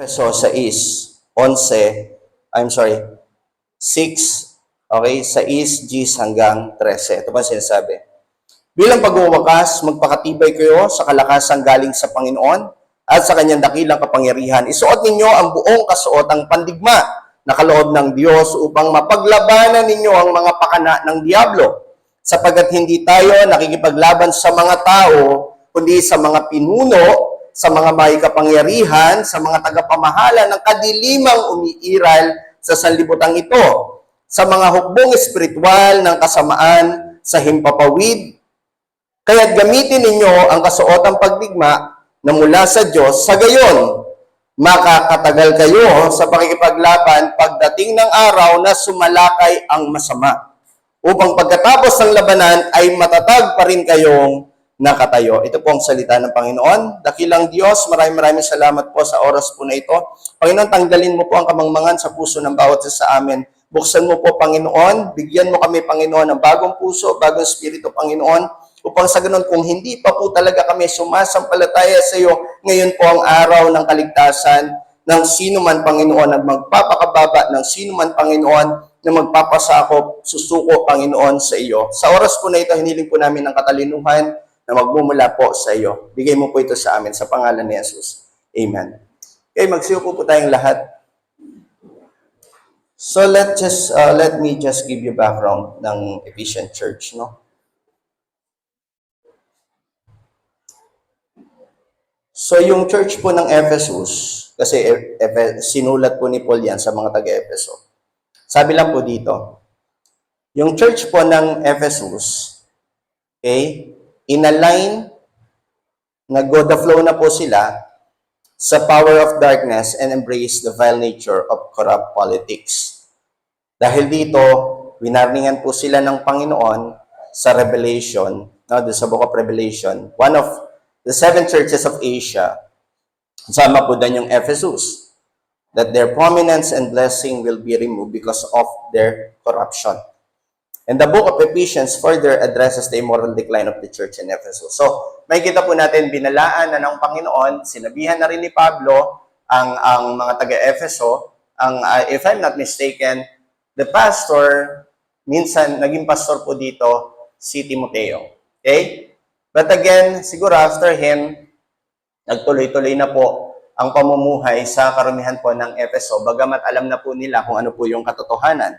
Efeso 6, okay, 6 hanggang 13. Ito pa sinasabi. Bilang pagwawakas, magpakatibay kayo sa kalakasang galing sa Panginoon at sa kanyang dakilang kapangyarihan. Isuot ninyo ang buong kasuotang pandigma na kaloob ng Diyos upang mapaglabanan ninyo ang mga pakana ng Diablo, sapagkat hindi tayo nakikipaglaban sa mga tao, kundi sa mga pinuno, sa mga may kapangyarihan, sa mga tagapamahala ng kadilimang umiiral sa sanlibutan ito, sa mga hukbong espiritual ng kasamaan sa himpapawid. Kaya't gamitin ninyo ang kasuotang pagdigma na mula sa Diyos, sa gayon, makakatagal kayo sa pakikipaglaban pagdating ng araw na sumalakay ang masama, upang pagkatapos ng labanan ay matatag pa rin kayong nakatayo. Ito po ang salita ng Panginoon. Dakilang Diyos, maraming salamat po sa oras po na ito. Panginoon, tanggalin mo po ang kamangmangan sa puso ng bawat isa sa amin. Buksan mo po, Panginoon. Bigyan mo kami, Panginoon, ng bagong puso, bagong spirito, Panginoon, upang sa ganun, kung hindi pa po talaga kami sumasampalataya sa iyo, ngayon po ang araw ng kaligtasan ng sino man, Panginoon, at magpapakababa ng sino man, Panginoon, na magpapasakop, susuko, Panginoon, sa iyo. Sa oras po na ito, hiniling po namin ng katalinuhan na magmumula po sa iyo. Bigay mo po ito sa amin sa pangalan ni Jesus. Amen. Okay, magsiupo po tayong lahat. So let me just give you background ng Ephesian Church, no? So yung church po ng Ephesus, kasi sinulat po ni Paul yan sa mga taga-Epheso. Sabi lang po dito, yung church po ng Ephesus, okay, inalign, nag-go the flow na po sila sa power of darkness and embrace the vile nature of corrupt politics. Dahil dito, winarningan po sila ng Panginoon sa Revelation, no, sa Book of Revelation, one of the 7 churches of Asia, sama po doon yung Ephesus, that their prominence and blessing will be removed because of their corruption. And the book of Ephesians further addresses the immoral decline of the church in Ephesus. So, makikita po natin, binalaan na ng Panginoon, sinabihan na rin ni Pablo ang mga taga-Efeso, if I'm not mistaken, the pastor, minsan naging pastor po dito, si Timoteo. Okay? But again, siguro after him, nagtuloy-tuloy na po ang pamumuhay sa karamihan po ng Efeso, bagamat alam na po nila kung ano po yung katotohanan.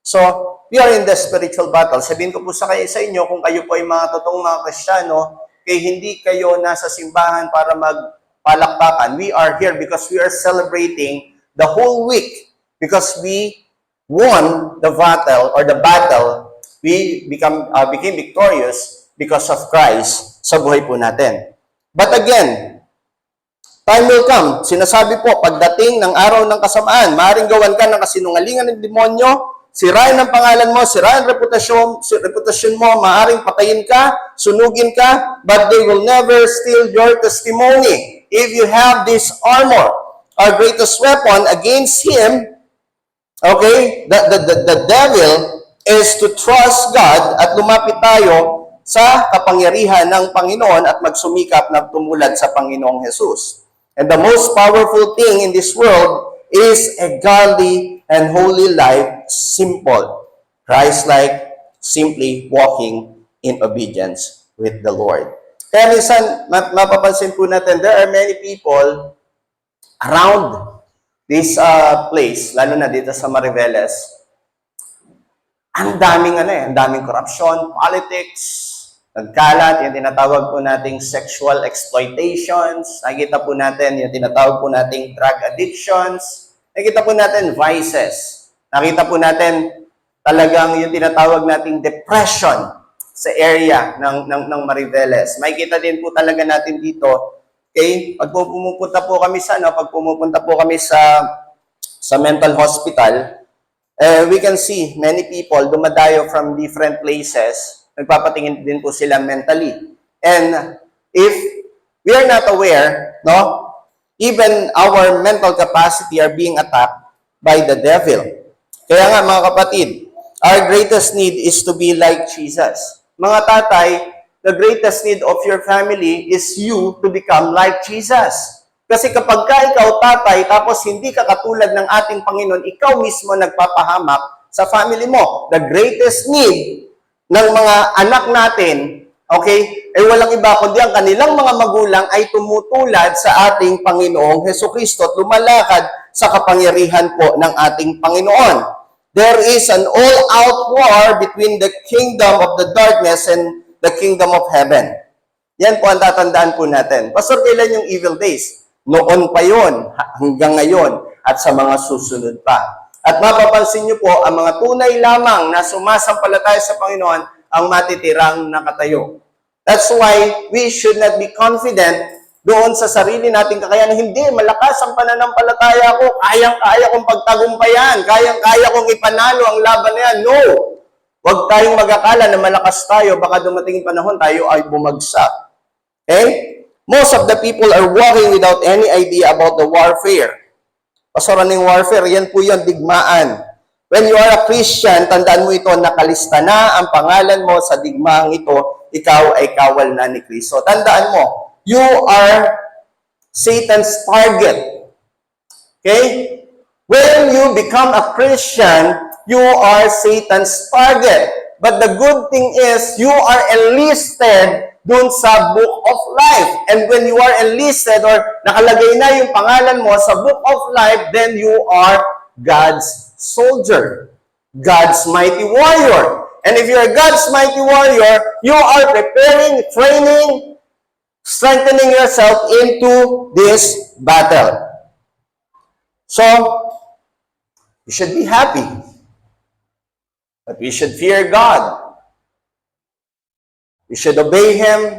So, we are in the spiritual battle. Sabihin ko po sa inyo, kung kayo po ay mga totoong mga Kristiyano, kaya hindi kayo nasa simbahan para magpalakpakan. We are here because we are celebrating the whole week. Because we won the battle, or the battle, we became victorious because of Christ sa buhay po natin. But again, time will come. Sinasabi po, pagdating ng araw ng kasamaan, maaaring gawan ka ng kasinungalingan ng demonyo, sirain ang pangalan mo, sirain ang reputasyon mo, maaaring patayin ka, sunugin ka, but they will never steal your testimony. If you have this armor, our greatest weapon against him, okay, the devil is to trust God at lumapit tayo sa kapangyarihan ng Panginoon at magsumikap na tumulad sa Panginoong Jesus. And the most powerful thing in this world is a godly and holy life, simple, Christ-like, simply walking in obedience with the Lord. Kaya minsan, mapapansin po natin, there are many people around this place, lalo na dito sa Mariveles, ang daming corruption, politics, nagkalat, yung tinatawag po nating sexual exploitations, nakikita po natin yung tinatawag po nating drug addictions, nakikita po natin vices, nakita po natin talagang yung tinatawag nating depression sa area ng Mariveles. Makikita din po talaga natin dito, okay, pag pumupunta po kami sa mental hospital, we can see many people dumadayo from different places, nagpapatingin din po sila mentally. And if we are not aware, no, even our mental capacity are being attacked by the devil. Kaya nga mga kapatid, our greatest need is to be like Jesus. Mga tatay, the greatest need of your family is you to become like Jesus. Kasi kapag ka ikaw tatay, tapos hindi ka katulad ng ating Panginoon, ikaw mismo nagpapahamak sa family mo. The greatest need ng mga anak natin, okay, ay walang iba kundi ang kanilang mga magulang ay tumutulad sa ating Panginoong Hesukristo at lumalakad sa kapangyarihan po ng ating Panginoon. There is an all-out war between the kingdom of the darkness and the kingdom of heaven. Yan po ang tatandaan po natin. Pastor, kailan yung evil days? Noon pa yon, hanggang ngayon, at sa mga susunod pa. At mapapansin niyo po, ang mga tunay lamang na sumasampalataya sa Panginoon ang matitirang nakatayo. That's why we should not be confident doon sa sarili nating kakayanan. Hindi, malakas ang pananampalataya ko. Kayang-kaya kong pagtagumpayan. Kayang-kaya kong ipanalo ang laban na yan. No! Huwag tayong mag-akala na malakas tayo. Baka dumating panahon tayo ay bumagsak. Okay? Most of the people are walking without any idea about the warfare. Pastor, anong warfare? Yan po yung digmaan. When you are a Christian, tandaan mo ito, nakalista na ang pangalan mo sa digmaang ito, ikaw ay kawal na ni Kristo. Tandaan mo, you are Satan's target. Okay? When you become a Christian, you are Satan's target. But the good thing is, you are enlisted dun sa book of life. And when you are enlisted or nakalagay na yung pangalan mo sa book of life, then you are God's soldier, God's mighty warrior. And if you're God's mighty warrior, you are preparing, training, strengthening yourself into this battle. So, you should be happy. But we should fear God. We should obey Him,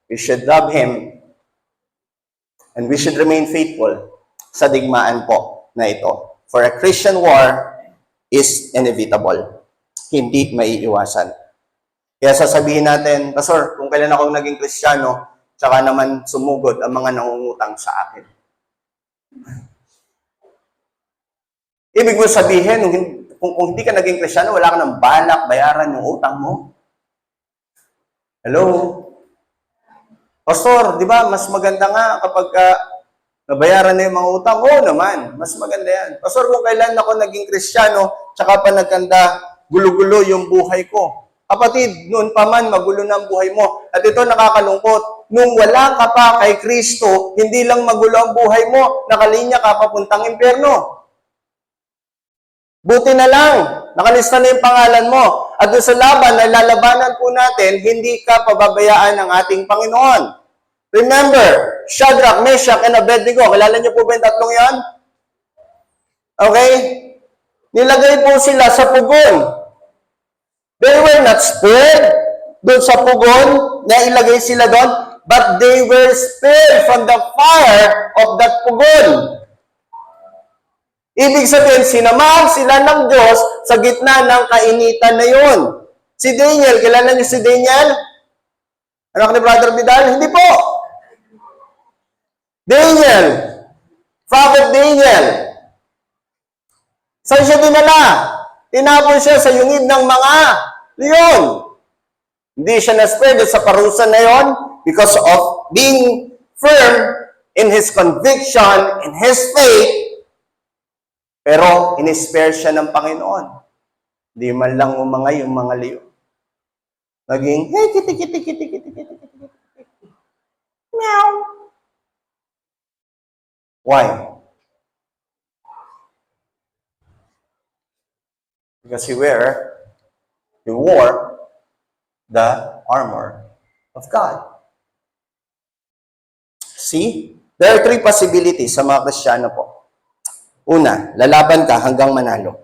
we should love Him, and we should remain faithful sa digmaan po na ito. For a Christian war is inevitable. Hindi maiiwasan. Kaya sasabihin natin, Pastor, kung kailan ako naging Kristiyano, tsaka naman sumugod ang mga nangungutang sa akin. Ibig mo sabihin, kung hindi ka naging Kristiyano, wala ka ng balak bayaran yung utang mo. Hello? Pastor, di ba, mas maganda nga kapag nabayaran na yung mga utang. Oo naman, mas maganda yan. Pastor, kung kailan ako naging Kristiyano, tsaka pa nagkanda, gulo-gulo yung buhay ko. Kapatid, noon pa man, magulo na ang buhay mo. At ito nakakalungkot. Nung wala ka pa kay Kristo, hindi lang magulo ang buhay mo, nakalinya ka papuntang impyerno. Buti na lang, nakalista na yung pangalan mo. At doon sa laban na lalabanan po natin, hindi ka pababayaan ng ating Panginoon. Remember, Shadrach, Meshach, and Abednego. Kilala niyo po ba yung tatlong yan? Okay? Nilagay po sila sa pugon. They were not spared doon sa pugon na ilagay sila doon, but they were spared from the fire of that pugon. Ibig sabihin, sinamahan sila ng Diyos sa gitna ng kainitan na yun. Si Daniel, kilala niyo si Daniel? Anak ni Brother Vidal? Hindi po. Daniel, Prophet Daniel. Saan siya dinala? Tinapon siya sa yungib ng mga leon. Hindi siya na-spared sa parusa na yon because of being firm in his conviction, in his faith. Pero in-spare siya ng Panginoon. Hindi man lang umangay yung mga leon. Naging, hey, kiti. Meow. Why? Because he wore the armor of God. See? There are three possibilities sa mga Kristiyano po. Una, lalaban ka hanggang manalo.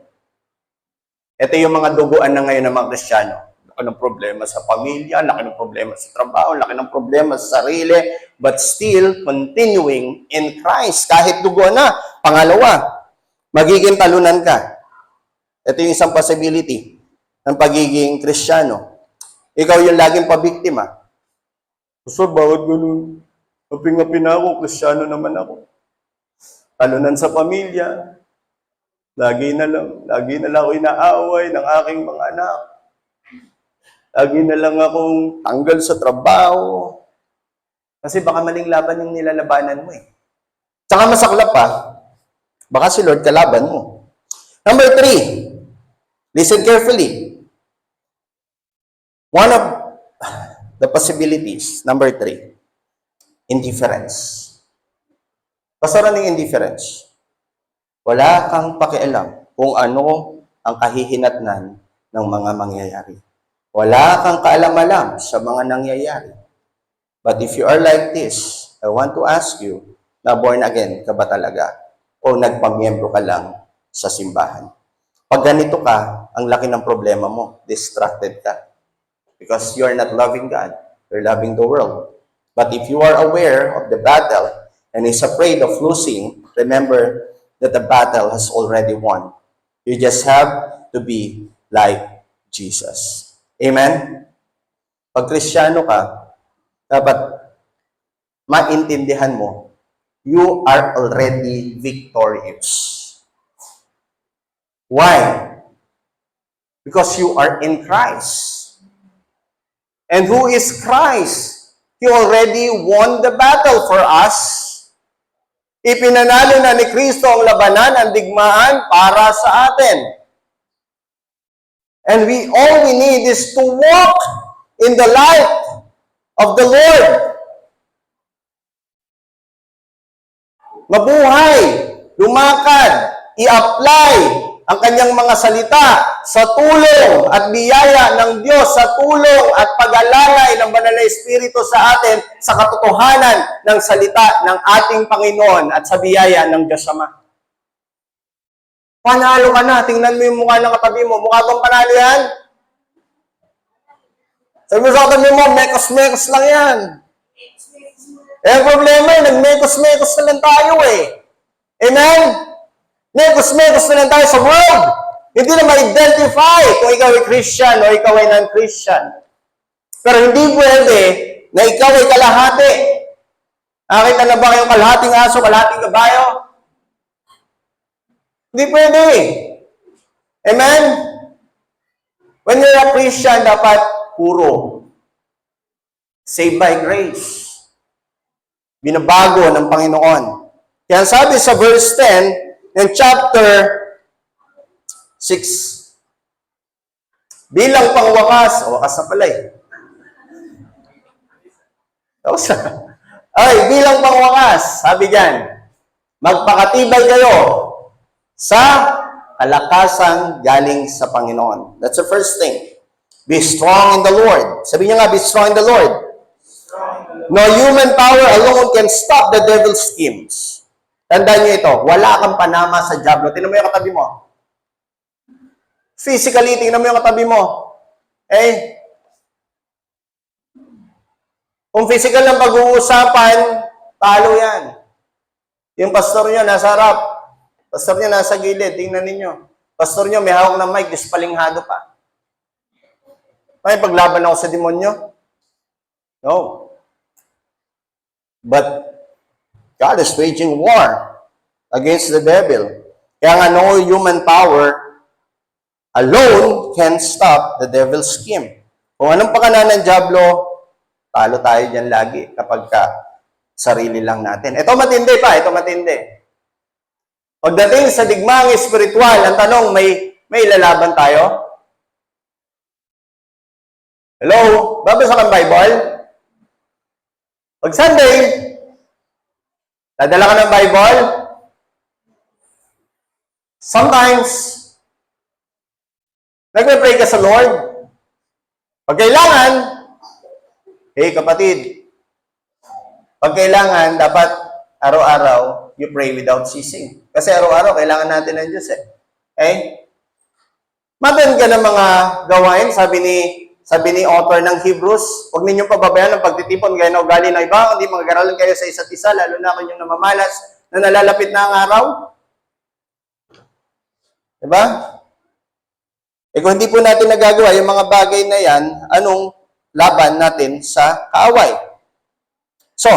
Ito yung mga duguan na ngayon ng mga Kristiyano. Laki ng problema sa pamilya, laki ng problema sa trabaho, laki ng problema sa sarili, but still continuing in Christ. Kahit duguan na. Pangalawa, magiging talunan ka. Ito yung isang possibility ng pagiging Kristiyano. Ikaw yung laging pabiktima. So, bakit ganun? Kaping-api na ako, Kristiyano naman ako. Talunan sa pamilya. Lagi na lang ako inaaway ng aking mga anak. Lagi na lang akong tanggal sa trabaho. Kasi baka maling laban yung nilalabanan mo eh. Tsaka masaklap pa, baka si Lord kalaban mo. Number 3, listen carefully. One of the possibilities, number 3, indifference. Pasara ng indifference. Wala kang pakialam kung ano ang kahihinatnan ng mga mangyayari. Wala kang kaalam-alam sa mga nangyayari. But if you are like this, I want to ask you, na born again ka ba talaga? O nagpamiyembro ka lang sa simbahan? Pag ganito ka, ang laki ng problema mo. Distracted ka. Because you are not loving God. You're loving the world. But if you are aware of the battle and is afraid of losing, remember that the battle has already won. You just have to be like Jesus. Amen? Pag Kristiyano ka, dapat maintindihan mo, you are already victorious. Why? Because you are in Christ. And who is Christ? He already won the battle for us. Ipinanalo na ni Kristo ang labanan, ang digmaan para sa atin. And all we need is to walk in the light of the Lord. Mabuhay, lumakad, i-apply ang kanyang mga salita sa tulong at biyaya ng Diyos, sa tulong at pag-alalay ng Banal na Espiritu sa atin sa katotohanan ng salita ng ating Panginoon at sa biyaya ng Diyos Ama. Panalo ka na. Tingnan mo yung mukha ng katabi mo. Mukha bang panalo yan? Sabi mo sa katabi mo, mekos-mekos lang yan. Ang problema yun, nag-mekos-mekos na lang tayo eh. Amen? Mekos-mekos na lang tayo sa world. Hindi na ma-identify kung ikaw ay Christian o ikaw ay non-Christian. Pero hindi pwede na ikaw ay kalahati. Nakita na ba kayong kalahating aso, kalahating kabayo? Hindi pwede. Amen? When you're a Christian, dapat puro. Saved by grace. Binabago ng Panginoon. Kaya sabi sa verse 10 in chapter 6, bilang pangwakas, wakas na pala eh. Ay, bilang pangwakas, sabi diyan, magpakatibay kayo sa kalakasan galing sa Panginoon. That's the first thing. Be strong in the Lord. Sabi niya nga, be strong in the Lord. No human power alone can stop the devil's schemes. Tandaan niyo ito, wala kang panama sa diablo. Tingnan mo yung katabi mo. Physically, tingnan mo yung katabi mo. Eh? Kung physical lang pag-uusapan, talo yan. Yung pastor niyo nasa harap. Pastor niyo nasa gilid. Tingnan ninyo. Pastor niyo may hawak ng mic, dispalinghado pa. May paglaban ako sa demonyo? No. But God is waging war against the devil. Kaya nga no human power alone can stop the devil's scheme. Kung anong pakanan ng diablo, talo tayo dyan lagi kapag sarili lang natin. Ito matindi pa, ito matindi. Pagdating sa digmaang espiritual, ang tanong, may lalaban tayo? Hello? Babasa kang Bible? Pag Sunday, nadala ka ng Bible? Sometimes, nagpe-pray ka sa Lord. Pag kailangan, hey kapatid, pag kailangan, dapat araw-araw, you pray without ceasing. Kasi araw-araw, kailangan natin ng Diyos eh. Okay? Matan ka ng mga gawain, sabi ni author ng Hebrews, huwag ninyong pababayaan ng pagtitipon gaya na ugali ng iba, hindi mag-aralan kayo sa isa't isa, lalo na kung yung namamalas na nalalapit na ang araw. Diba? Eh kung hindi po natin nagagawa yung mga bagay na yan, anong laban natin sa kaaway? So,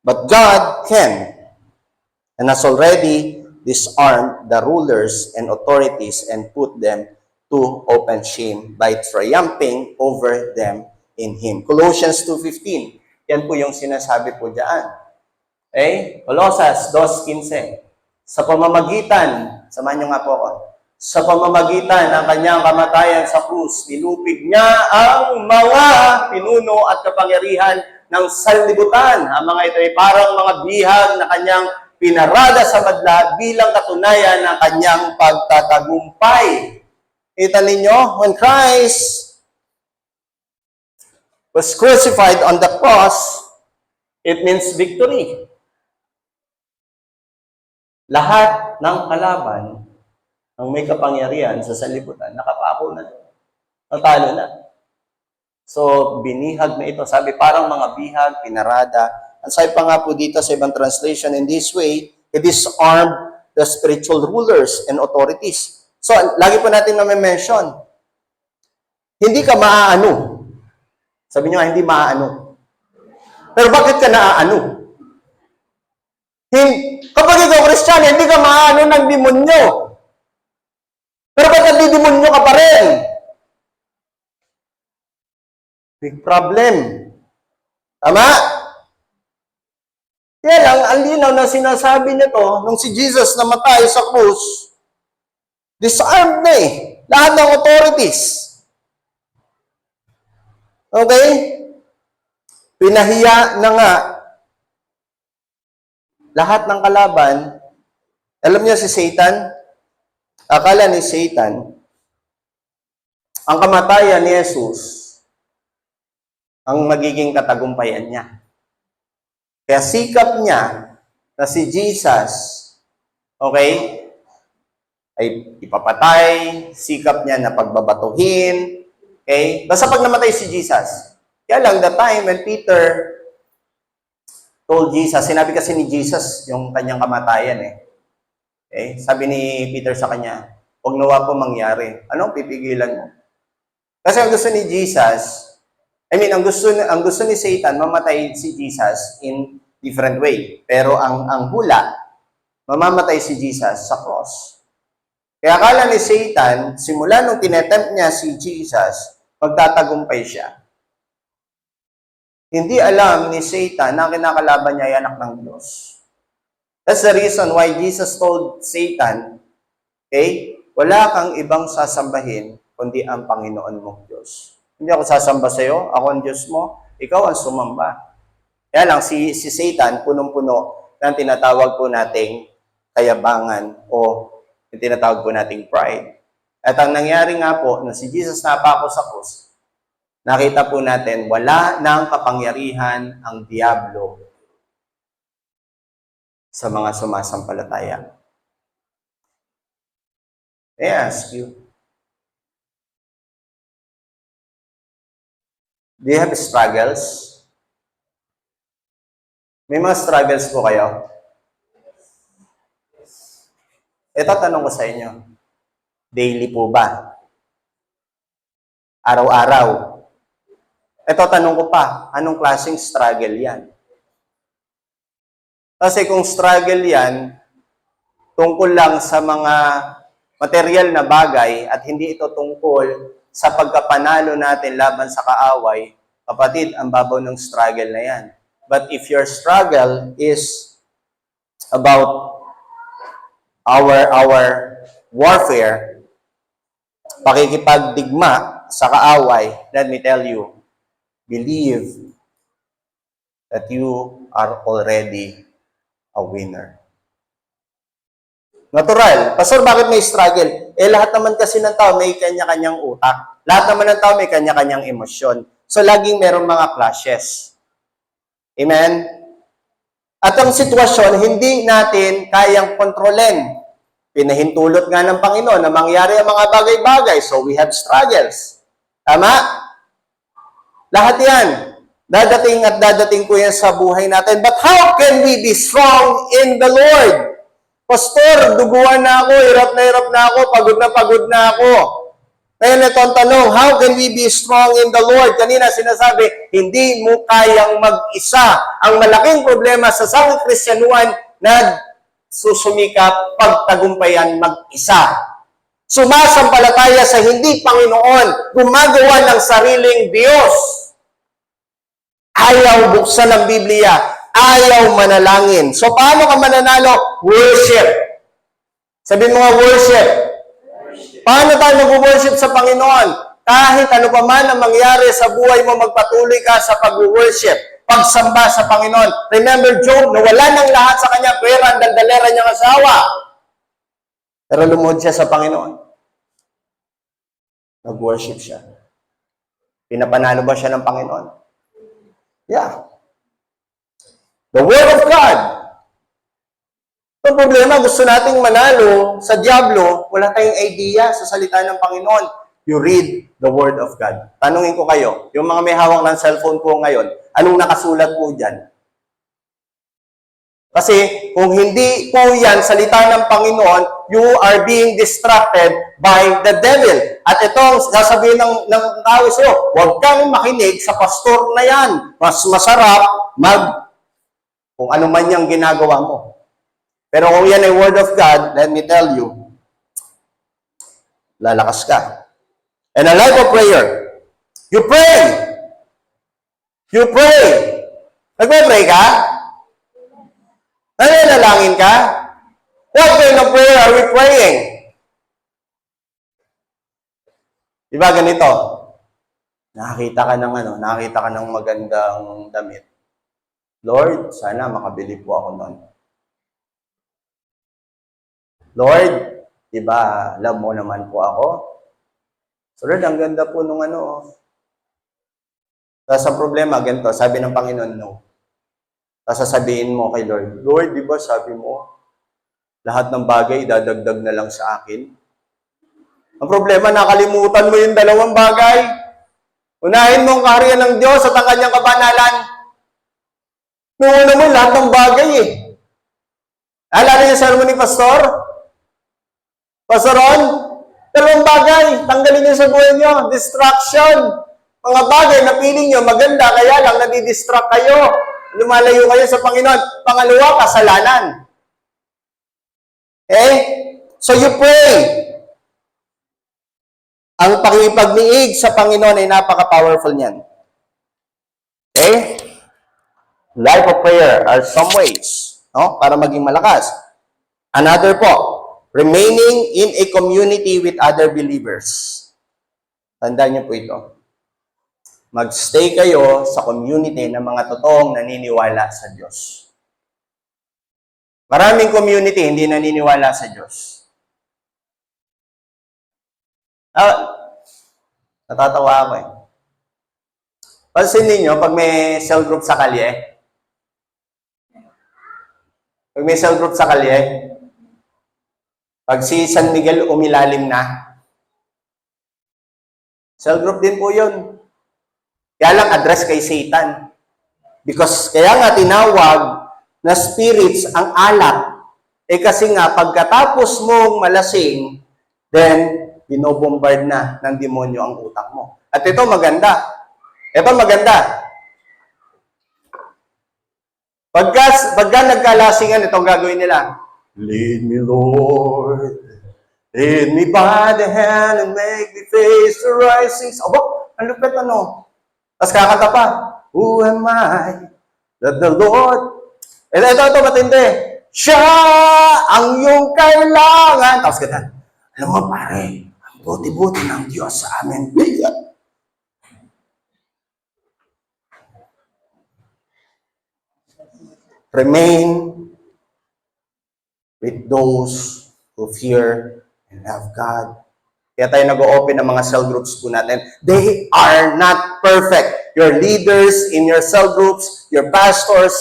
but God can and has already disarmed the rulers and authorities and put them to open shame by triumphing over them in Him. Colossians 2:15. Yan po yung sinasabi po diyan. Okay? Colosas 2:15. Sa pamamagitan, samahan niyo nga po ako, sa pamamagitan ng kanyang kamatayan sa krus, nilupig niya ang mga pinuno at kapangyarihan ng sanlibutan. Ang mga ito ay parang mga bihag na kanyang pinarada sa madla bilang katunayan ng kanyang pagtatagumpay. Kita ninyo, when Christ was crucified on the cross, it means victory. Lahat ng kalaban ang may kapangyarihan sa sanlibutan, nakapako na. Natalo na. So, binihag na ito. Sabi, parang mga bihag, pinarada. Ang sabi pa nga po dito sa ibang translation, in this way, it disarmed the spiritual rulers and authorities. So, lagi po natin na-mention, hindi ka maaano. Sabi niyo, hindi maaano. Pero bakit ka naaano? Kapag ikaw Kristiyano, hindi ka maaano ng demonyo. Pero bakit didemonyo ka pa rin? Big problem. Tama? Kaya lang, ang linaw na sinasabi nito, nung si Jesus namatay sa krus, disarmed na lahat ng authorities. Okay? Pinahiya na nga lahat ng kalaban. Alam niyo si Satan? Akala ni Satan, ang kamatayan ni Jesus, ang magiging katagumpayan niya. Kaya sikap niya na si Jesus, okay, ay ipapatay, sikap niya na pagbabatuhin, okay? Basta pag namatay si Jesus. Kaya lang, the time when Peter told Jesus, sinabi kasi ni Jesus yung kanyang kamatayan Okay? Sabi ni Peter sa kanya, huwag nawa po mangyari. Anong pipigilan mo? Kasi ang gusto ni Jesus, ang gusto ni Satan, mamatay si Jesus in different way. Pero ang hula, mamamatay si Jesus sa cross. Kaya akala ni Satan, simula nung tinetempt niya si Jesus, magtatagumpay siya. Hindi alam ni Satan na kinakalaban niya ay anak ng Diyos. That's the reason why Jesus told Satan, okay, wala kang ibang sasambahin kundi ang Panginoon mong Diyos. Hindi ako sasamba sa iyo, ako ang Diyos mo, ikaw ang sumamba. Kaya lang, si Satan, punong-puno ng tinatawag po nating kayabangan o yung tinatawag po nating pride. At ang nangyari nga po, na si Jesus napako sa krus, nakita po natin, wala nang kapangyarihan ang diablo sa mga sumasampalataya. I ask you, do you have struggles? May mga struggles po kayo? Ito tanong ko sa inyo, daily po ba? Araw-araw? Ito tanong ko pa, anong klaseng struggle yan? Kasi kung struggle yan, tungkol lang sa mga material na bagay at hindi ito tungkol sa pagkapanalo natin laban sa kaaway, kapatid, ang babaw ng struggle na yan. But if your struggle is about our warfare, pakikipagdigma sa kaaway, let me tell you, believe that you are already a winner. Natural. Pastor, bakit may struggle? Lahat naman kasi ng tao may kanya-kanyang utak. Lahat naman ng tao may kanya-kanyang emosyon. So, laging merong mga clashes. Amen? At ang sitwasyon, hindi natin kayang kontrolin. Pinahintulot nga ng Panginoon na mangyari ang mga bagay-bagay. So, we have struggles. Tama? Lahat yan. Dadating at dadating po yan sa buhay natin. But how can we be strong in the Lord? Pastor, duguan na ako, hirap na ako, pagod na ako. Ngayon ito ang tanong, how can we be strong in the Lord? Kanina sinasabi, hindi mo kayang mag-isa. Ang malaking problema sa Kristyanuhan na susumikap pagtagumpayan mag-isa. Sumasampalataya sa hindi Panginoon, gumagawa ng sariling Diyos. Ayaw buksan ng Biblia. ayaw manalangin. So, paano ka mananalo? Worship. Sabihin mo nga, worship. Paano tayo mag-worship sa Panginoon? Kahit ano pa man ang mangyari sa buhay mo, magpatuloy ka sa pag-worship, pagsamba sa Panginoon. Remember Job, nawala ng lahat sa kanya, pera, ang daldalera niyang asawa. Pero lumuhod siya sa Panginoon. Nag-worship siya. Pinapanalo ba siya ng Panginoon? Yeah. The Word of God. Ang problema, gusto nating manalo sa Diablo, wala tayong idea sa salita ng Panginoon. You read the Word of God. Tanungin ko kayo, yung mga may hawak ng cellphone po ngayon, anong nakasulat po dyan? Kasi kung hindi po yan salita ng Panginoon, you are being distracted by the devil. At ito, sasabihin ng tao sa'yo, huwag kang makinig sa pastor na yan. Mas masarap kung ano man yung ginagawa mo. Pero kung yan ay Word of God, let me tell you, lalakas ka. And a life of prayer. You pray. You pray. Nagpe-pray ka? Nananalangin ka? What kind of prayer are we praying? Diba ganito? Nakakita ka ng magandang damit. Lord, sana makabili po ako nun. Lord, diba, love mo naman po ako? So Lord, ang ganda po nung Tapos ang problema, ganito, sabi ng Panginoon, no. Tapos sasabihin mo kay Lord, Lord, di ba sabi mo, lahat ng bagay dadagdag na lang sa akin? Ang problema, nakalimutan mo yung dalawang bagay. Unahin mo ang kaharian ng Diyos at ang kanyang kabanalan. Nuuna mo lahat ng bagay eh. Alala niyo sa sermon ni Pastor? Pastor Ron, dalawang bagay, tanggalin niyo sa buhay niyo. Distraction. Mga bagay na piling niyo maganda, kaya lang nadidistract kayo. Lumalayo kayo sa Panginoon. Pangalawa, kasalanan. Okay? So you pray. Ang pakipagniig sa Panginoon ay napaka-powerful niyan. Okay? Life of prayer are some ways, no? Para maging malakas. Another po, remaining in a community with other believers. Tandaan niyo po ito. Magstay kayo sa community ng mga totoong naniniwala sa Diyos. Maraming community hindi naniniwala sa Diyos. Natatawa ako eh. Pansin ninyo, pag may cell group sa kalye, pag si San Miguel umilalim na, cell group din po yun. Kaya lang address kay Satan. Because kaya nga tinawag na spirits ang alak. Kasi nga, pagkatapos mong malasing, then binobombard na ng demonyo ang utak mo. At ito maganda. Pagka nagkalasingan, itong gagawin nila. Lead me, Lord. Lead me by the hand and make me face the rising sun. Ang lupit Tapos kakanta pa. Who am I that the Lord... Ito, matindi. Siya ang iyong kailangan. Tapos kata, alam mo pare, ang buti-buti ng Diyos sa amin. Remain with those who fear and love God. Kaya tayo nag-o-open ng mga cell groups po natin. They are not perfect. Your leaders in your cell groups, your pastors,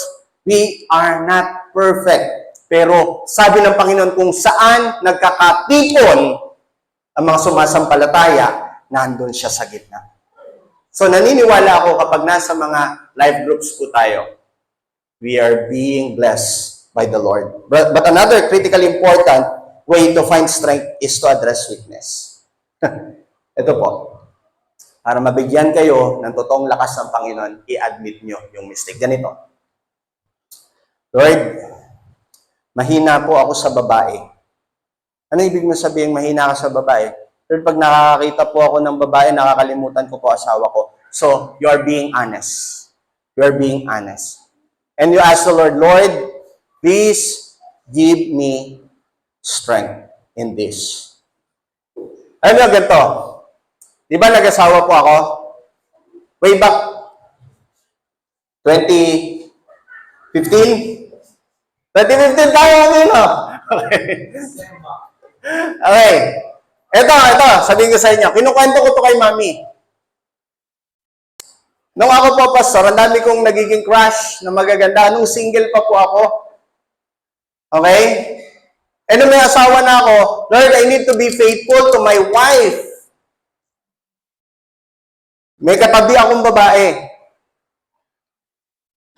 we are not perfect. Pero sabi ng Panginoon, kung saan nagkakatipon ang mga sumasampalataya, nandun siya sa gitna. So naniniwala ako kapag nasa mga life groups po tayo, we are being blessed by the Lord. But another critically important way to find strength is to address weakness. Ito po. Para mabigyan kayo ng totoong lakas ng Panginoon, i-admit nyo yung mistake. Ganito. Lord, mahina po ako sa babae. Ano ibig mo sabihin mahina ka sa babae? Lord, pag nakakakita po ako ng babae, nakakalimutan ko po asawa ko. So, you are being honest. You are being honest. And you ask the Lord, Lord, please give me strength in this. Ano ganito? Di ba nag-asawa po ako? Way back 2015? 2015 tayo, no? Okay. Okay. Ito, sabihin ko sa inyo. Kinukwento ko to kay Mami. Nung ako po, pastor, ang dami kong nagiging crush na magaganda. Nung single pa po ako. Okay? E nung may asawa na ako, Lord, I need to be faithful to my wife. May katabi akong babae.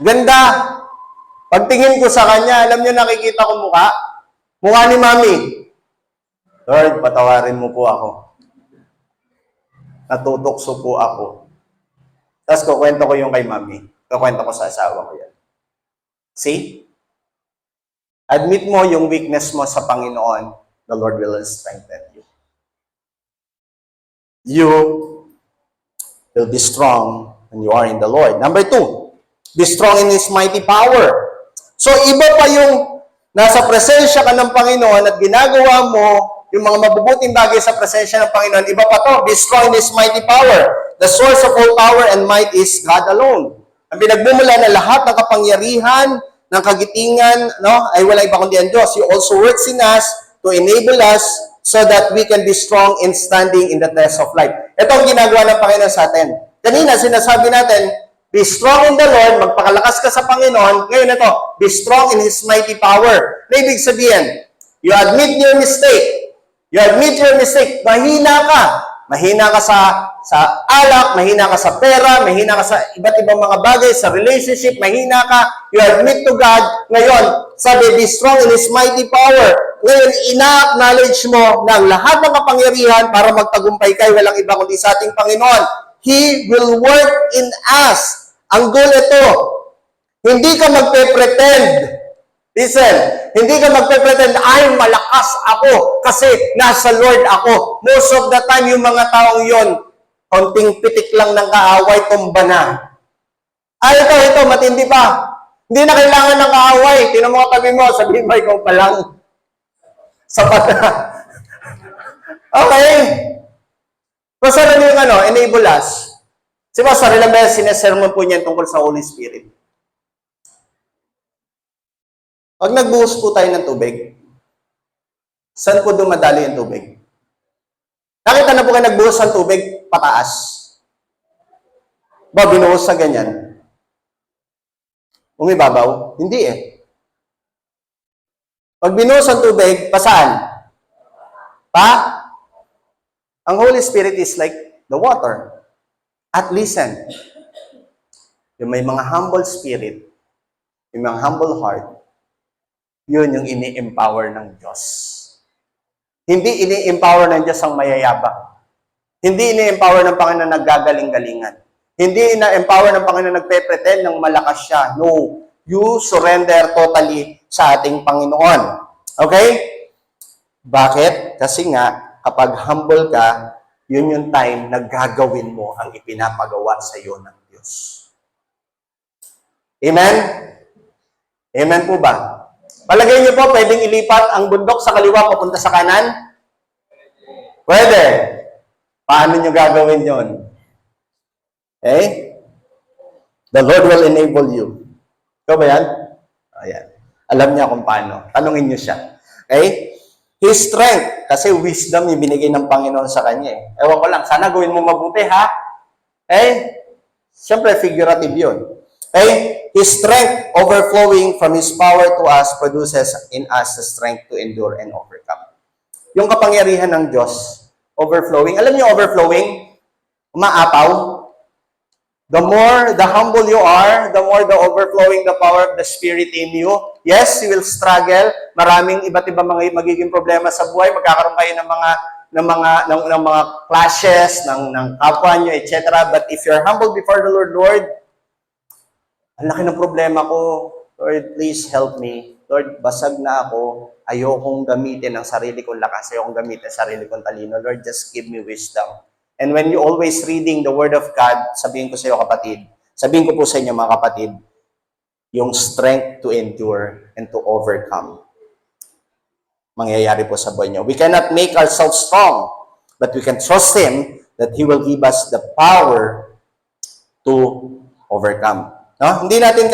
Ganda. Pagtingin ko sa kanya, alam niyo nakikita ko mukha? Mukha ni Mami. Lord, patawarin mo po ako. Natutokso po ako. Tapos kukwento ko yung kay Mami. Kukwento ko sa asawa ko yan. See? Admit mo yung weakness mo sa Panginoon, the Lord will strengthen you. You will be strong when you are in the Lord. Number 2, be strong in His mighty power. So, iba pa yung nasa presensya ka ng Panginoon at ginagawa mo yung mga mabubuting bagay sa presensya ng Panginoon. Iba pa to, be strong in His mighty power. The source of all power and might is God alone. Ang pinagmumula na lahat ng kapangyarihan, ng kagitingan, no, ay wala iba kundi ang Diyos. He also works in us to enable us so that we can be strong in standing in the test of life. Ito ang ginagawa ng Panginoon sa atin. Kanina, sinasabi natin, be strong in the Lord, magpakalakas ka sa Panginoon. Ngayon ito, be strong in His mighty power. Na ibig sabihin, you admit your mistake. You admit your mistake. Mahina ka. Mahina ka sa alak, mahina ka sa pera, mahina ka sa iba't ibang mga bagay, sa relationship, mahina ka. You admit to God. Ngayon, sabi, be strong in His mighty power. Ngayon, ina-acknowledge mo na ang lahat ng kapangyarihan para magtagumpay kay walang iba kundi sa ating Panginoon. He will work in us. Ang goal ito, hindi ka magpe-pretend. Listen, hindi ka magpe-pretend, ay, malakas ako kasi nasa Lord ako. Most of the time, yung mga taong yon, konting pitik lang ng kaaway, tumba na. Ay, ito, matindi pa. Hindi na kailangan ng kaaway. Tinan mo katabi mo, sabihin mo, ikaw pa lang. Sapat na. Okay. Pasara niyo yung enable us. Si Pastor ilang beses sinesermon po niyan tungkol sa Holy Spirit. Pag nagbuhos po tayo ng tubig, saan po dumadali yung tubig? Nakita na po kayo nagbuhos ng tubig, pataas. Ba, binuhos sa ganyan? Umibabaw? Hindi eh. Pag binuhos ang tubig, pasaan? Ang Holy Spirit is like the water. At listen, yung may mga humble spirit, yung mga humble heart, yun yung ini-empower ng Diyos. Hindi ini-empower ng Diyos ang mayayabang. Hindi ini-empower ng Panginoon na naggagaling-galingan. Hindi ina-empower ng Panginoon nagpe-pretend ng malakas siya. No. You surrender totally sa ating Panginoon. Okay? Bakit? Kasi nga, kapag humble ka, yun yung time na gagawin mo ang ipinapagawa sa iyo ng Diyos. Amen? Amen po ba? Palagay niyo po, pwedeng ilipat ang bundok sa kaliwa papunta sa kanan? Pwede. Paano niyo gagawin yon? Okay? The Lord will enable you. Ikaw ba yan? Ayan. Alam niya kung paano. Tanungin niyo siya. Okay? His strength, kasi wisdom yung binigay ng Panginoon sa kanya. Ewan ko lang, sana gawin mo mabuti, ha? Okay? Siyempre, figurative yun. Okay? His strength overflowing from His power to us produces in us the strength to endure and overcome. Yung kapangyarihan ng Diyos, overflowing. Alam niyo overflowing? Umaapaw. The more the humble you are, the more the overflowing the power of the Spirit in you. Yes, you will struggle. Maraming iba't ibang mga magiging problema sa buhay. Magkakaroon kayo ng mga clashes, ng kapwa nyo, etc. But if you're humble before the Lord, ang laki ng problema ko. Lord, please help me. Lord, basag na ako. Ayokong gamitin ang sarili kong lakas. Ayokong gamitin ang sarili kong talino. Lord, just give me wisdom. And when you always reading the Word of God, sabihin ko sa iyo kapatid, sabihin ko po sa inyo mga kapatid, yung strength to endure and to overcome. Mangyayari po sa buhay niyo. We cannot make ourselves strong, but we can trust Him that He will give us the power to overcome. No? Hindi natin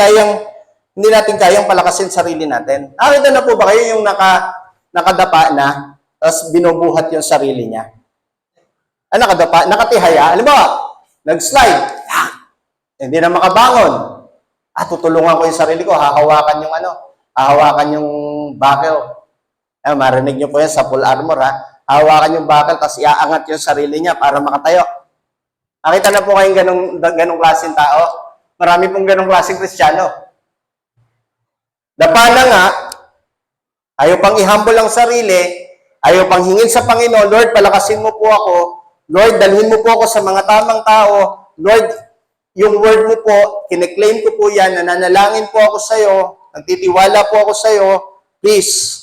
kayang palakasin sarili natin. Nakita na po ba kayo yung nakadapa na, tapos binubuhat yung sarili niya? Nakadapa, nakatihaya. Alam mo, nag-slide. Hindi na makabangon. Tutulungan ko yung sarili ko, hahawakan yung buckle. Marinig niyo po yan sa full armor, ha? Hawakan yung buckle, tapos iaangat yung sarili niya para makatayo. Nakita na po kayong ganong klaseng tao? Marami pong ganong klaseng Kristiyano. Dapa na nga, ayaw pang i-humble ang sarili, ayaw pang hingin sa Panginoon, Lord, palakasin mo po ako. Lord, dalhin mo po ako sa mga tamang tao. Lord, yung word mo po, kine-claim ko po yan, nananalangin po ako sa iyo, nagtitiwala po ako sa iyo, please.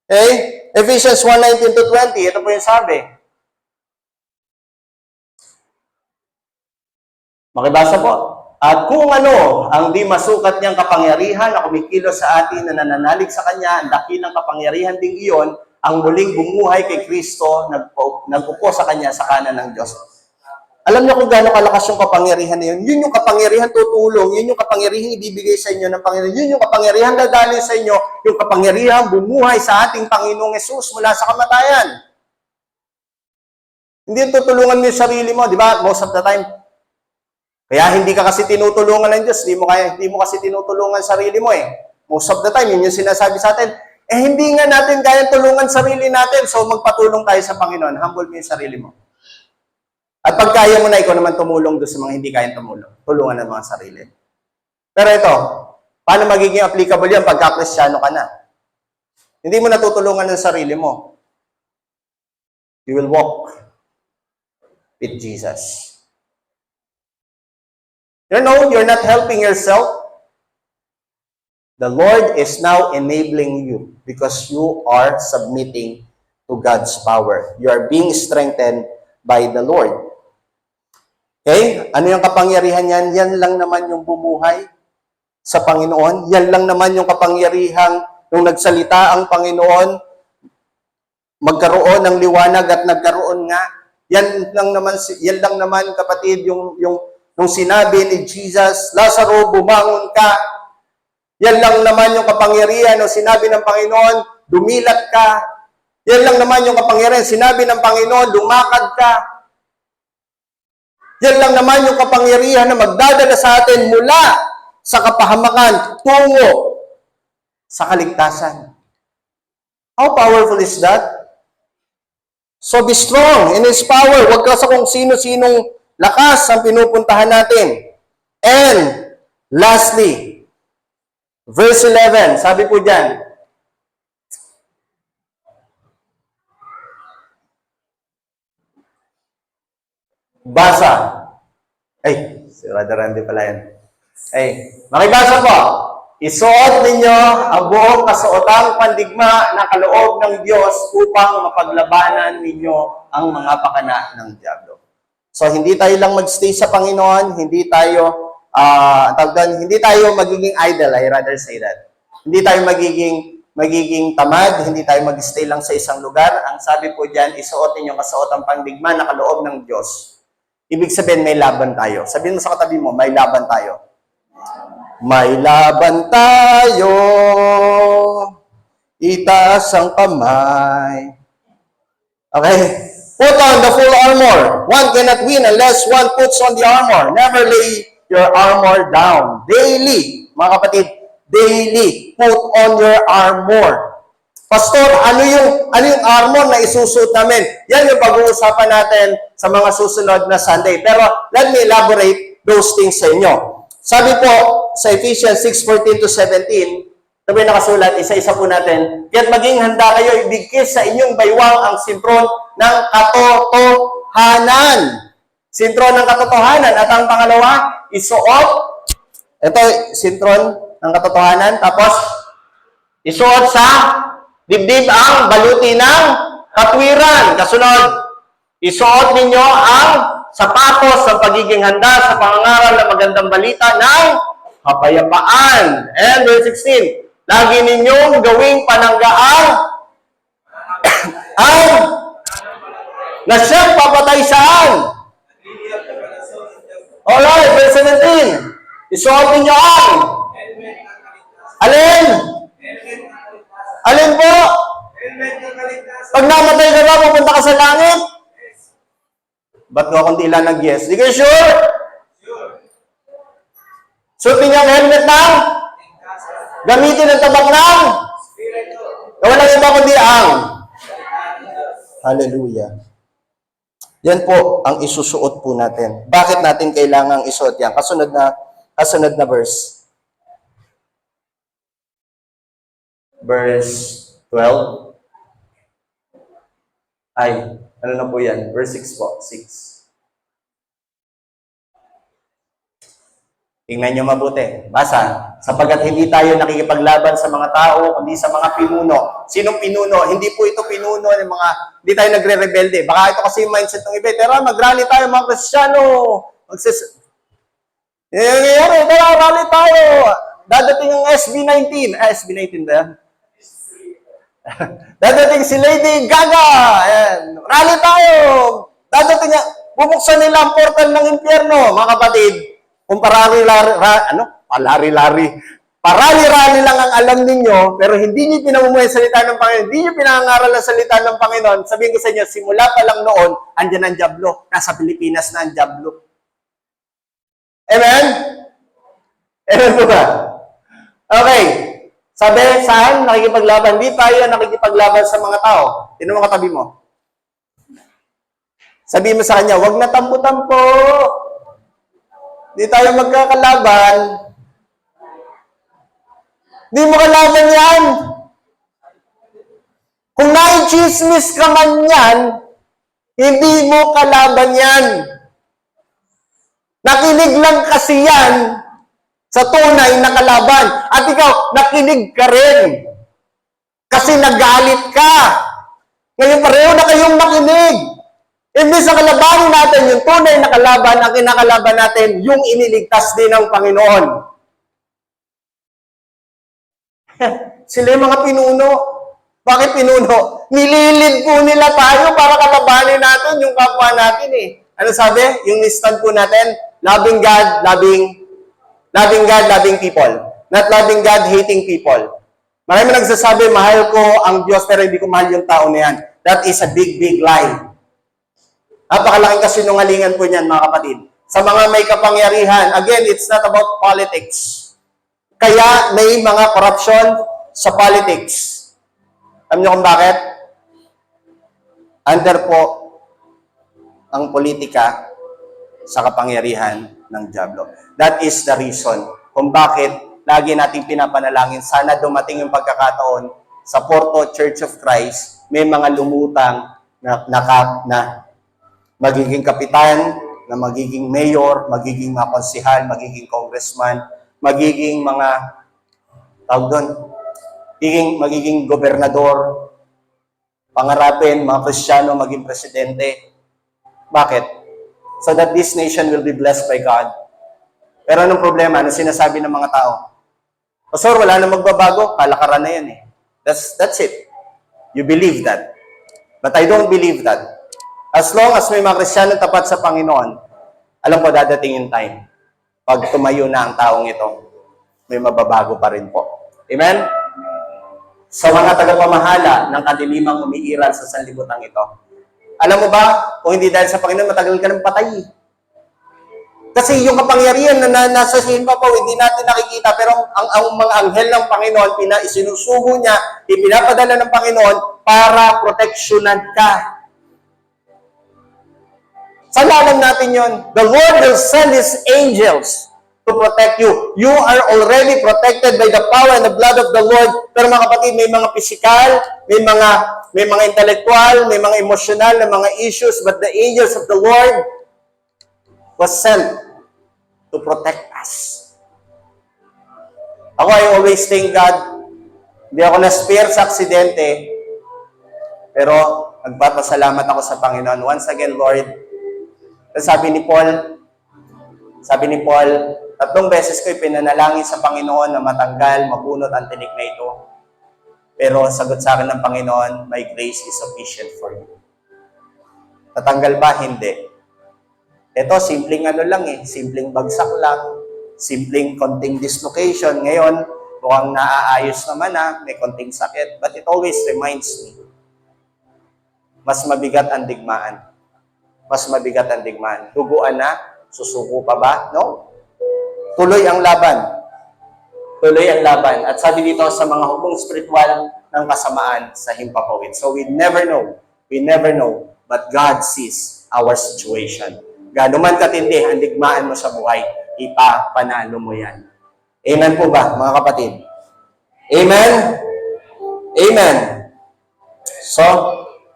Okay? Ephesians 1:19-20, ito po yung sabi. Makibasa po. At kung ano ang di masukat niyang kapangyarihan na kumikilos sa atin na nananalig sa Kanya, ang dakilang kapangyarihan ding iyon, ang muling bumuhay kay Kristo, nagpupo sa Kanya sa kanan ng Diyos. Alam niyo kung gaano kalakas yung kapangyarihan na yun? Yun yung kapangyarihan tutulong, yun yung kapangyarihan ibibigay sa inyo ng Panginoon, yun yung kapangyarihan dadalhin sa inyo, yung kapangyarihan bumuhay sa ating Panginoong Hesus mula sa kamatayan. Hindi yung tutulungan mo yung sarili mo, di ba? Most of the time. Kaya hindi ka kasi tinutulungan ng Diyos, hindi mo kasi tinutulungan sarili mo eh. Most of the time, yun yung sinasabi sa atin, hindi nga natin kayang tulungan sarili natin, so magpatulong tayo sa Panginoon, humble mo yung sarili mo. At pag kaya mo na, ikaw naman tumulong doon sa mga hindi kayang tumulong. Tulungan ng mga sarili. Pero ito, paano magiging applicable yan pagka Kristiyano ka na? Hindi mo natutulungan ng sarili mo. You will walk with Jesus. You know, you're not helping yourself. The Lord is now enabling you because you are submitting to God's power. You are being strengthened by the Lord. Okay? Ano yung kapangyarihan yan? Yan lang naman yung bumuhay sa Panginoon. Yan lang naman yung kapangyarihan nung nagsalita ang Panginoon, magkaroon ng liwanag at nagkaroon nga. Yan lang naman kapatid, nung sinabi ni Jesus, Lazaro, bumangon ka. Yan lang naman yung kapangyarihan nung sinabi ng Panginoon, dumilat ka. Yan lang naman yung kapangyarihan, sinabi ng Panginoon, lumakad ka. Yan lang naman yung kapangyarihan na magdadala sa atin mula sa kapahamakan tungo sa kaligtasan. How powerful is that? So be strong in His power. Huwag ka sa kung sino-sinong lakas ang pinupuntahan natin. And lastly, verse 11, sabi po dyan, basa. Si Brother Randy pala yan. Makibasa po. Isuot ninyo ang buong kasuotang pandigma na kaloob ng Diyos upang mapaglabanan ninyo ang mga pakana ng diablo. So, hindi tayo lang magstay sa Panginoon, hindi tayo magiging idle, I rather say that. Hindi tayo magiging tamad, hindi tayo mag-stay lang sa isang lugar. Ang sabi po diyan, isuot ninyo kasuotang pandigma na kaloob ng Diyos. Ibig sabihin, may laban tayo. Sabihin mo sa katabi mo, may laban tayo. May laban tayo. Itaas ang kamay. Okay? Put on the full armor. One cannot win unless one puts on the armor. Never lay your armor down. Daily, mga kapatid, daily, put on your armor. Pastor, ano yung armor na isusuot namin? Yan yung pag-uusapan natin sa mga susunod na Sunday. Pero let me elaborate those things sa inyo. Sabi po sa Ephesians 6:14-17, sabi nakasulat, isa-isa po natin, kaya't maging handa kayo, ibigkis sa inyong baywang ang simpron ng katotohanan. Sintron ng katotohanan. At ang pangalawa, isuot. Ito, sintron ng katotohanan. Tapos, isuot sa dibdib ang baluti ng katwiran. Kasunod, isuot ninyo ang sapatos ng pagiging handa sa pangangaral ng magandang balita ng kapayapaan. And verse 16, lagi ninyong gawing pananggaang ang na siyang papatay saan? Alright, verse 17, isuot ninyo ang alin? Alin po? Pag namatay ka ba, pupunta ka sa langit? Ba't ko akong tila nag-yes? Di kayo sure? Suotin niyo ang helmet ng? Gamitin ang tabak ng? Walang iba kundi ang? Hallelujah. Yan po ang isusuot po natin. Bakit natin kailangang isuot yan? Kasunod na verse. Verse 12. Ay, ano na po yan? Verse 6 po. 6. Tingnan nyo mabuti. Basa. Sapagkat hindi tayo nakikipaglaban sa mga tao, kundi sa mga pinuno. Sinong pinuno? Hindi po ito pinuno ng mga, hindi tayo nagre-rebelde. Baka ito kasi yung mindset ng iba. Tara, mag-rally tayo mga Kristiyano. Tara, rally tayo. Dadating ang SB19. SB19 ba yan? Dadating si Lady Gaga. Ayan. Rally tayo. Dadating, bubuksan nila ang portal ng impyerno, mga kapatid. Kung parali-rali lang ang alam ninyo, pero hindi nyo pinamumuhay ang salita ng Panginoon, hindi nyo pinangaral ang salita ng Panginoon, sabihin ko sa inyo, simula pa lang noon, andyan ang dyablo. Nasa Pilipinas na ang dyablo. Amen? Amen po ba? Okay. Sabi, saan nakikipaglaban? Hindi tayo nakikipaglaban sa mga tao. Tinan mo katabi mo. Sabihin mo sa kanya, wag na tampo-tampo. Hindi tayo magkakalaban. Hindi mo kalaban yan. Kung naichismis ka man yan, hindi mo kalaban yan. Nakinig lang kasi yan sa tunay na kalaban. At ikaw, nakinig ka rin. Kasi nagalit ka. Ngayon pareho na kayong nakinig. Imbis na kalabanin natin yung tunay na kalaban, ang kinakalaban natin, yung iniligtas din ng Panginoon. Sila yung mga pinuno. Bakit pinuno? Nililid po nila tayo para kalabanin natin yung kapwa natin eh. Ano sabi? Yung stand po natin, loving God, loving people. Not loving God, hating people. Marami nagsasabi, mahal ko ang Diyos pero hindi ko mahal yung tao na yan. That is a big, big lie. Napakalaking kasinungalingan po niyan, mga kapatid. Sa mga may kapangyarihan, again, it's not about politics. Kaya may mga corruption sa politics. Alam niyo kung bakit? Under po ang politika sa kapangyarihan ng dyablo. That is the reason kung bakit lagi nating pinapanalangin, sana dumating yung pagkakataon sa Porto Church of Christ, may mga lumutang na magiging kapitan, na magiging mayor, magiging mga konsihal, magiging congressman, magiging mga tawag doon, magiging gobernador, pangarapin, mga Kristiyano, maging presidente. Bakit? So that this nation will be blessed by God. Pero anong problema? Ano sinasabi ng mga tao? Pastor, wala na magbabago. Kalakaran na yan eh. That's it. You believe that. But I don't believe that. As long as may mga Kristiyano tapat sa Panginoon, alam ko dadating yung time. Pag tumayo na ang taong ito, may mababago pa rin po. Amen? Sa mga tagapamahala ng kadilimang umiiral sa sanlibutan ito, alam mo ba, kung hindi dahil sa Panginoon, matagal ka ng patay. Kasi yung kapangyarihan na nasa himpapaw, hindi natin nakikita, pero ang mga anghel ng Panginoon, isinusugo niya, ipinapadala ng Panginoon para proteksyonan ka. Saan alam natin yon? The Lord will send His angels to protect you. You are already protected by the power and the blood of the Lord. Pero mga kapatid, may mga physical, may mga intellectual, may mga emotional na mga issues, but the angels of the Lord was sent to protect us. Ako, I always thank God. Hindi ako na-spare sa aksidente, pero nagpapasalamat ako sa Panginoon. Once again, Lord, sabi ni Paul, Sabi ni Paul, 3 beses ko ipinanalangin sa Panginoon na matanggal, mabunot ang tinik na ito. Pero ang sagot sa akin ng Panginoon, my grace is sufficient for you. Tatanggal ba? Hindi. Ito, simpleng simpleng bagsak lang, simpleng konting dislocation. Ngayon, mukhang naaayos naman may konting sakit. But it always reminds me, mas mabigat ang digmaan. Mas mabigat ang digmaan. Duguan na, susuko pa ba? No? Tuloy ang laban. Tuloy ang laban. At sabi dito sa mga hukbong spiritual ng kasamaan sa himpapawid. So we never know, but God sees our situation. Gaano man katindi ang digmaan mo sa buhay, ipapanalo mo yan. Amen po ba, mga kapatid? Amen? Amen. So,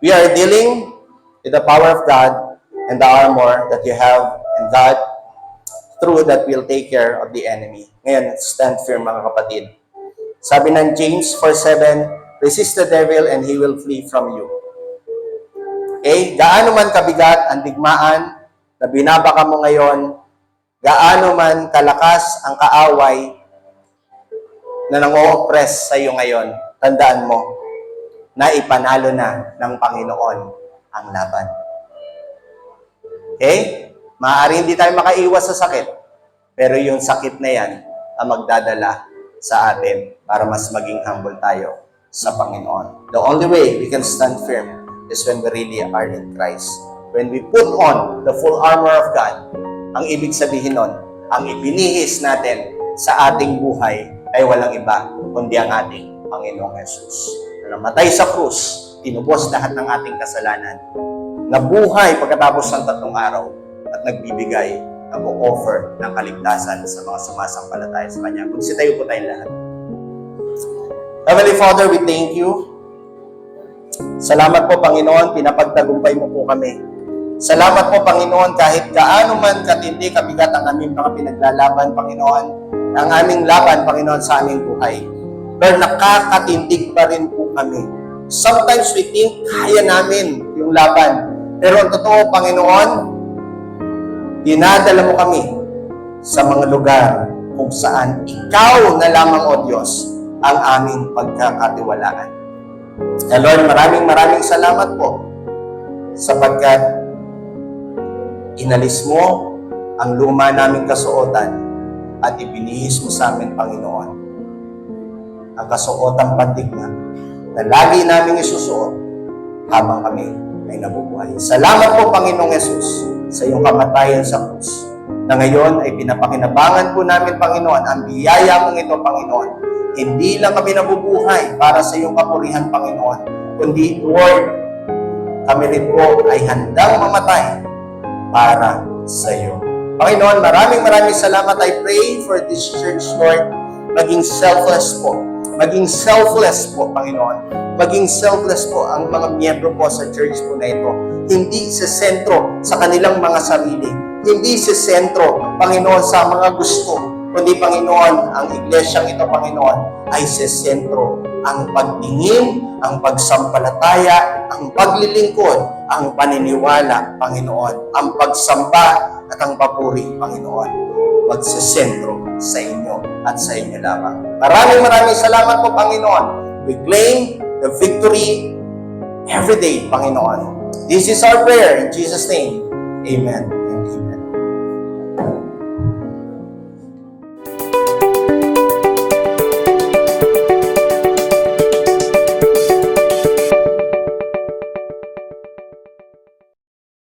we are dealing with the power of God and the armor that you have, and God, through that, will take care of the enemy. Ngayon, stand firm, mga kapatid. Sabi ng James 4:7, resist the devil and he will flee from you. Okay? Gaano man kabigat ang digmaan na binabaka mo ngayon, gaano man kalakas ang kaaway na nang-o-oppress sa iyo ngayon, tandaan mo na ipanalo na ng Panginoon ang laban. Okay? Maaari hindi tayo makaiwas sa sakit, pero yung sakit na yan ang magdadala sa atin para mas maging humble tayo sa Panginoon. The only way we can stand firm is when we really are in Christ. When we put on the full armor of God, ang ibig sabihin nun, ang ibinihis natin sa ating buhay ay walang iba kundi ang ating Panginoong Jesus. Na namatay sa krus, tinubos lahat ng ating kasalanan, nabuhay pagkatapos ng 3 araw, at nagbibigay, nag-offer ng kaligtasan sa mga sumasampalataya sa Kanya. Magsitayo po tayong lahat. Heavenly Father, we thank you. Salamat po, Panginoon, pinapagtagumpay mo po kami. Salamat po, Panginoon, kahit gaano man katindi, kabigat ang aming mga pinaglalaban, Panginoon, ang aming laban, Panginoon, sa aming buhay. Pero nakakatindig pa rin po kami. Sometimes we think kaya namin yung laban. Pero ang totoo, Panginoon, dinadala mo kami sa mga lugar kung saan ikaw na lamang, O Diyos, ang aming pagkakatiwalaan. And Lord, maraming salamat po sapagkat inalis mo ang luma naming kasuotan at ibinihis mo sa amin, Panginoon, ang kasuotang pandigma na lagi naming isusuot habang kami ay nabubuhay. Salamat po, Panginoong Yesus, sa iyong kamatayan sa krus, na ngayon ay pinapakinabangan po namin, Panginoon, ang biyaya mong ito, Panginoon. Hindi lang kami nabubuhay para sa iyong kapurihan, Panginoon, kundi, Lord, kami rin po ay handang mamatay para sa iyo. Panginoon, maraming salamat. I pray for this church, Lord, maging selfless po. Maging selfless po, Panginoon. Maging selfless po ang mga miyembro po sa church po na ito. Hindi sa sentro sa kanilang mga sarili. Hindi sa sentro, Panginoon, sa mga gusto. Kundi, Panginoon, ang iglesyang ito, Panginoon, ay sa sentro ang pagtingin, ang pagsampalataya, ang paglilingkod, ang paniniwala, Panginoon, ang pagsamba at ang papuri, Panginoon, magsasentro sa inyo at sa inyo lamang. Maraming salamat po, Panginoon. We claim the victory every day, Panginoon. This is our prayer in Jesus' name. Amen.